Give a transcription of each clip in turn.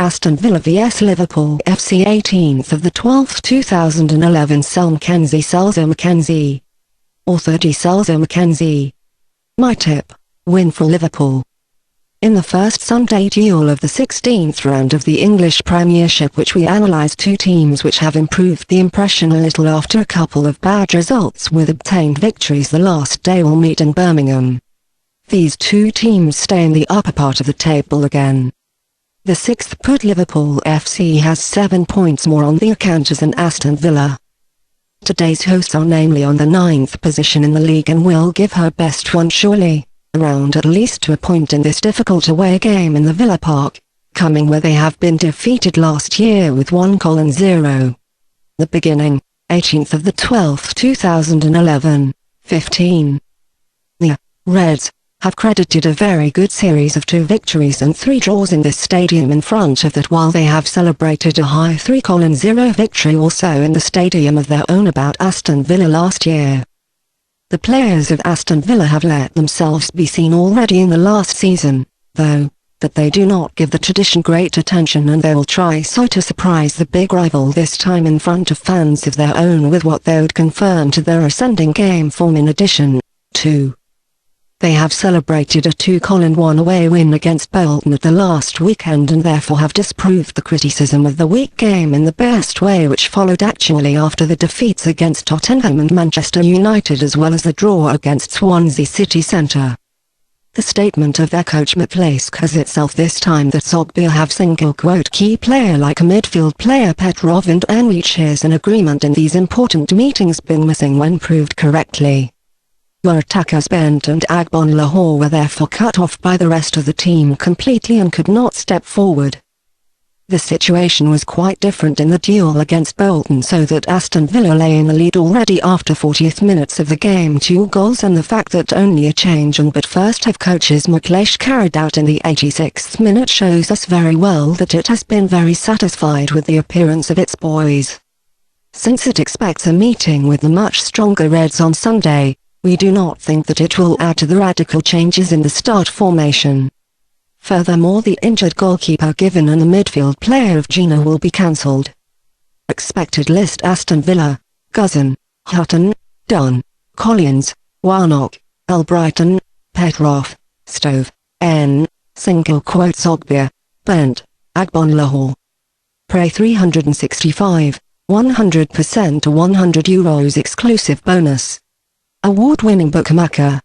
Aston Villa vs Liverpool FC 18th of the 12th 2011 SelMcKenzie Selzer-McKenzie. Author D.Selzer-McKenzie. My tip: win for Liverpool. In the first Sunday duel of the 16th round of the English Premiership, which we analysed, two teams which have improved the impression a little after a couple of bad results with obtained victories the last day, will meet in Birmingham. These two teams stay in the upper part of the table again. The sixth put Liverpool FC has 7 points more on the account as an Aston Villa. Today's hosts are namely on the 9th position in the league and will give her best one surely, around at least to a point in this difficult away game in the Villa Park, coming where they have been defeated last year with 1-0. The beginning, 18th of the 12th 2011, 15. The Reds have credited a very good series of 2 victories and 3 draws in this stadium in front of that, while they have celebrated a high 3-0 victory also in the stadium of their own about Aston Villa last year. The players of Aston Villa have let themselves be seen already in the last season, though, that they do not give the tradition great attention, and they will try so to surprise the big rival this time in front of fans of their own with what they would confirm to their ascending game form. In addition, too, they have celebrated a 2-1 away win against Bolton at the last weekend, and therefore have disproved the criticism of the weak game in the best way, which followed actually after the defeats against Tottenham and Manchester United, as well as the draw against Swansea City Centre. The statement of their coach McLeish has itself this time that Sogbia have single quote key player like a midfield player Petrov and Enriquez in agreement in these important meetings been missing when proved correctly. Your attackers Bent and Agbonlahor were therefore cut off by the rest of the team completely and could not step forward. The situation was quite different in the duel against Bolton, so that Aston Villa lay in the lead already after 40th minutes of the game, 2 goals, and the fact that only a change on but first half coaches McLeish carried out in the 86th minute shows us very well that it has been very satisfied with the appearance of its boys. Since it expects a meeting with the much stronger Reds on Sunday, we do not think that it will add to the radical changes in the start formation. Furthermore, the injured goalkeeper Given and the midfield player of Gina will be cancelled. Expected list: Aston Villa: Guzan, Hutton, Dunn, Collins, Warnock, Albrighton, Petrov, Stove, N, single quote Sogbia, Bent, Agbonlahor. Pray 365, 100% to €100 exclusive bonus. Award-winning bookmaker.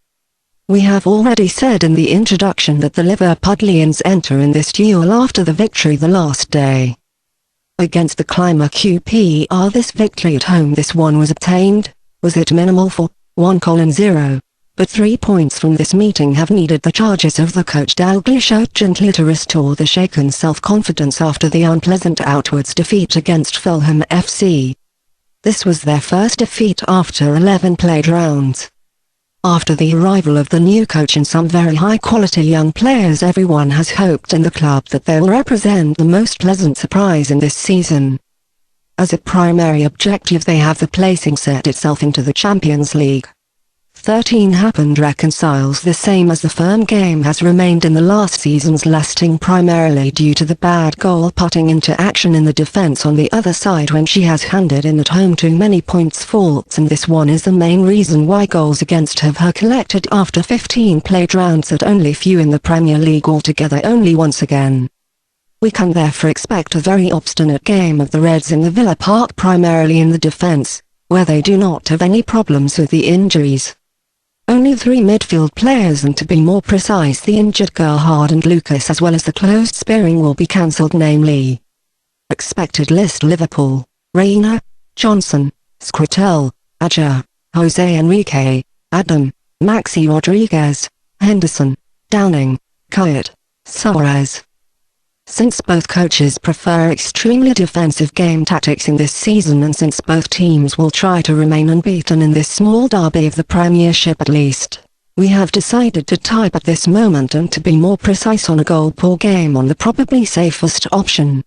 We have already said in the introduction that the Liverpudlians enter in this duel after the victory the last day against the climber QPR. This victory at home, this one was obtained. Was it minimal for 1-0? But 3 points from this meeting have needed the charges of the coach Dalglish urgently to restore the shaken self-confidence after the unpleasant outwards defeat against Fulham FC. This was their first defeat after 11 played rounds. After the arrival of the new coach and some very high-quality young players, everyone has hoped in the club that they will represent the most pleasant surprise in this season. As a primary objective, they have the placing set itself into the Champions League. 13 happened reconciles, the same as the firm game has remained in the last seasons, lasting primarily due to the bad goal putting into action in the defence on the other side when she has handed in at home too many points faults, and this one is the main reason why goals against have her collected after 15 played rounds at only few in the Premier League altogether, only once again. We can therefore expect a very obstinate game of the Reds in the Villa Park, primarily in the defence, where they do not have any problems with the injuries. Only 3 midfield players, and to be more precise the injured Gerhard and Lucas, as well as the closed spearing, will be cancelled, namely. Expected list: Liverpool: Reina, Johnson, Skritel, Aja, Jose Enrique, Adam, Maxi Rodriguez, Henderson, Downing, Kuyat, Suarez. Since both coaches prefer extremely defensive game tactics in this season, and since both teams will try to remain unbeaten in this small derby of the Premiership at least, we have decided to type at this moment, and to be more precise on a goal per game, on the probably safest option.